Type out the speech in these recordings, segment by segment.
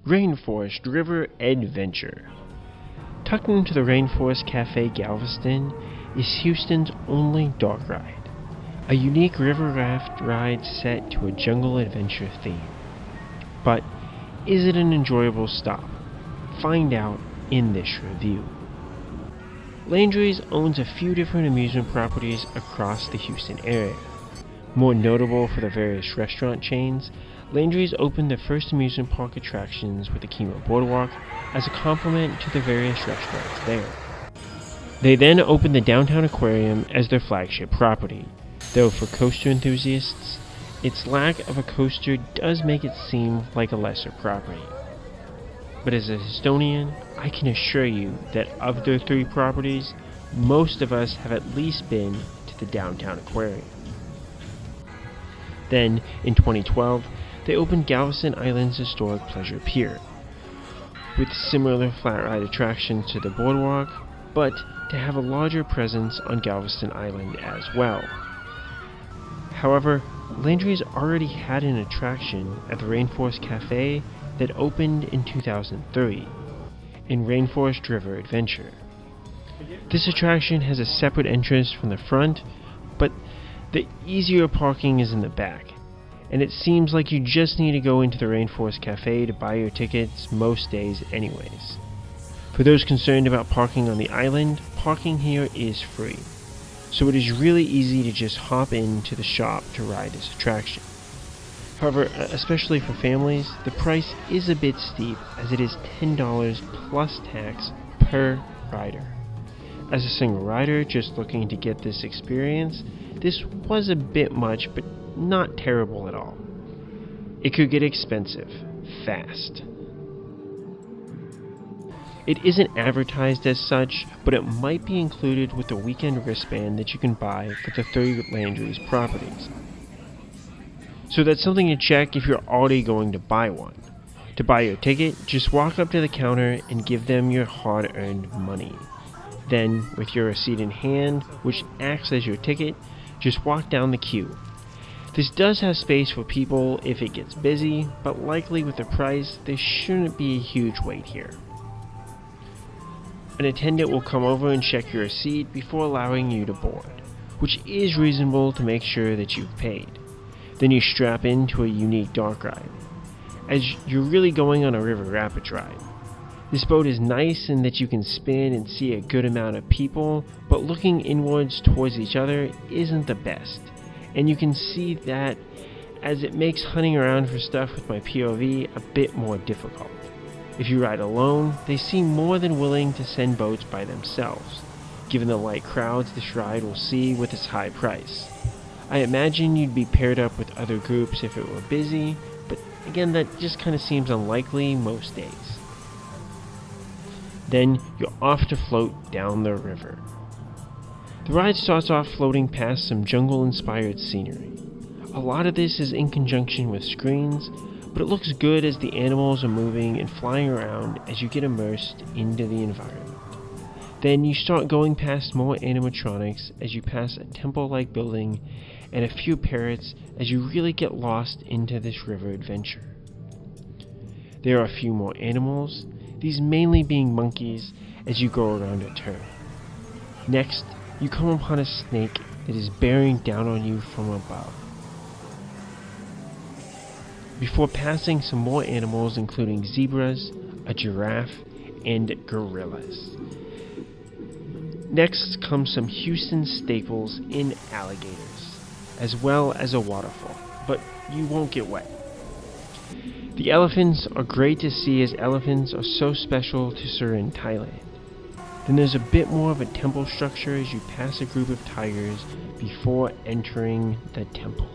Rainforest River Adventure. Tucked into the Rainforest Cafe, Galveston, is Houston's only dark ride. A unique river raft ride set to a jungle adventure theme. But is it an enjoyable stop? Find out in this review. Landry's owns a few different amusement properties across the Houston area. More notable for the various restaurant chains, Landry's opened the first amusement park attractions with the Kemah Boardwalk as a complement to the various restaurants there. They then opened the Downtown Aquarium as their flagship property, though for coaster enthusiasts, its lack of a coaster does make it seem like a lesser property. But as a Houstonian, I can assure you that of their three properties, most of us have at least been to the Downtown Aquarium. Then, in 2012, they opened Galveston Island's historic pleasure pier, with similar flat ride attractions to the boardwalk, but to have a larger presence on Galveston Island as well. However, Landry's already had an attraction at the Rainforest Cafe that opened in 2003, in Rainforest River Adventure. This attraction has a separate entrance from the front, but the easier parking is in the back, and it seems like you just need to go into the Rainforest Cafe to buy your tickets most days anyways. For those concerned about parking on the island, parking here is free, so it is really easy to just hop into the shop to ride this attraction. However, especially for families, the price is a bit steep as it is $10 plus tax per rider. As a single rider just looking to get this experience, this was a bit much, but not terrible at all. It could get expensive, fast. It isn't advertised as such, but it might be included with the weekend wristband that you can buy for the three Landry's properties. So that's something to check if you're already going to buy one. To buy your ticket, just walk up to the counter and give them your hard-earned money. Then, with your receipt in hand, which acts as your ticket, just walk down the queue. This does have space for people if it gets busy, but likely with the price, there shouldn't be a huge wait here. An attendant will come over and check your receipt before allowing you to board, which is reasonable to make sure that you've paid. Then you strap into a unique dark ride, as you're really going on a river rapids ride. This boat is nice in that you can spin and see a good amount of people, but looking inwards towards each other isn't the best, and you can see that as it makes hunting around for stuff with my POV a bit more difficult. If you ride alone, they seem more than willing to send boats by themselves, given the light crowds this ride will see with its high price. I imagine you'd be paired up with other groups if it were busy, but again, that just kind of seems unlikely most days. Then you're off to float down the river. The ride starts off floating past some jungle-inspired scenery. A lot of this is in conjunction with screens, but it looks good as the animals are moving and flying around as you get immersed into the environment. Then you start going past more animatronics as you pass a temple-like building and a few parrots as you really get lost into this river adventure. There are a few more animals, these mainly being monkeys, as you go around a turn. Next, you come upon a snake that is bearing down on you from above. Before passing some more animals including zebras, a giraffe, and gorillas. Next comes some Houston staples in alligators, as well as a waterfall, but you won't get wet. The elephants are great to see as elephants are so special to Surin, Thailand. Then there's a bit more of a temple structure as you pass a group of tigers before entering the temple.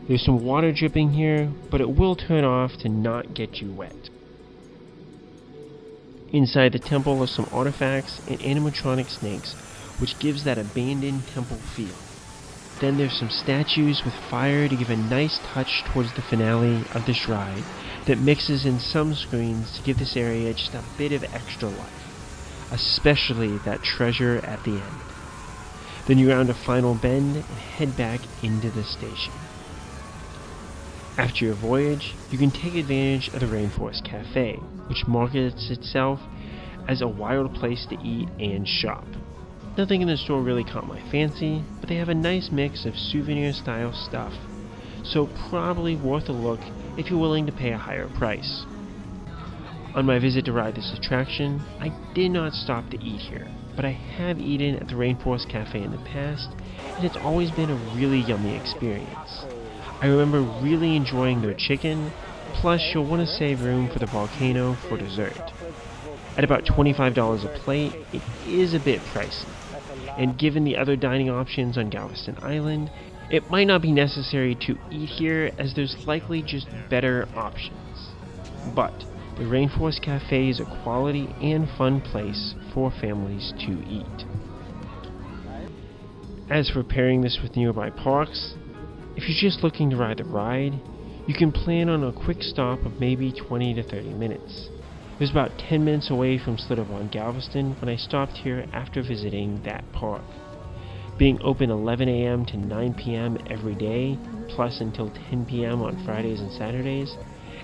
There's some water dripping here, but it will turn off to not get you wet. Inside the temple are some artifacts and animatronic snakes, which gives that abandoned temple feel. Then there's some statues with fire to give a nice touch towards the finale of this ride that mixes in some screens to give this area just a bit of extra life, especially that treasure at the end. Then you round a final bend and head back into the station. After your voyage, you can take advantage of the Rainforest Cafe, which markets itself as a wild place to eat and shop. Nothing in the store really caught my fancy, but they have a nice mix of souvenir-style stuff, so probably worth a look if you're willing to pay a higher price. On my visit to ride this attraction, I did not stop to eat here, but I have eaten at the Rainforest Cafe in the past, and it's always been a really yummy experience. I remember really enjoying their chicken, plus you'll want to save room for the volcano for dessert. At about $25 a plate, it is a bit pricey, and given the other dining options on Galveston Island, it might not be necessary to eat here as there's likely just better options. But the Rainforest Cafe is a quality and fun place for families to eat. As for pairing this with nearby parks, if you're just looking to ride the ride, you can plan on a quick stop of maybe 20 to 30 minutes. It was about 10 minutes away from Schlitterbahn Galveston when I stopped here after visiting that park. Being open 11 a.m. to 9 p.m. every day, plus until 10 p.m. on Fridays and Saturdays,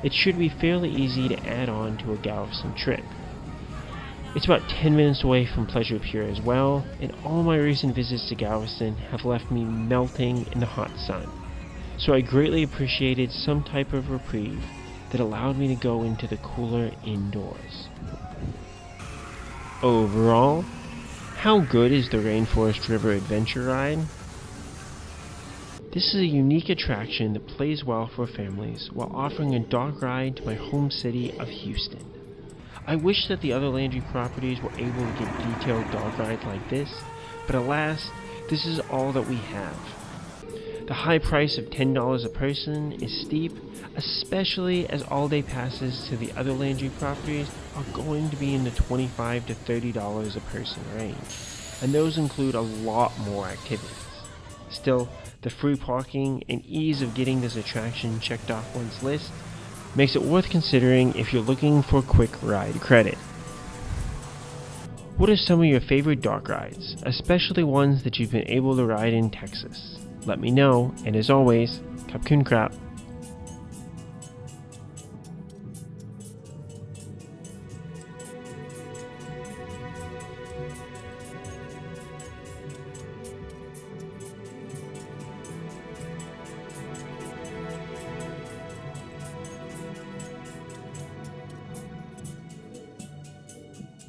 it should be fairly easy to add on to a Galveston trip. It's about 10 minutes away from Pleasure Pier as well, and all my recent visits to Galveston have left me melting in the hot sun. So I greatly appreciated some type of reprieve that allowed me to go into the cooler indoors. Overall, how good is the Rainforest River Adventure Ride? This is a unique attraction that plays well for families while offering a dog ride to my home city of Houston. I wish that the other Landry properties were able to get detailed dog rides like this, but alas, this is all that we have. The high price of $10 a person is steep, especially as all-day passes to the other Landry properties are going to be in the $25 to $30 a person range, and those include a lot more activities. Still, the free parking and ease of getting this attraction checked off one's list makes it worth considering if you're looking for quick ride credit. What are some of your favorite dog rides, especially ones that you've been able to ride in Texas? Let me know, and as always, Kapkun Krap.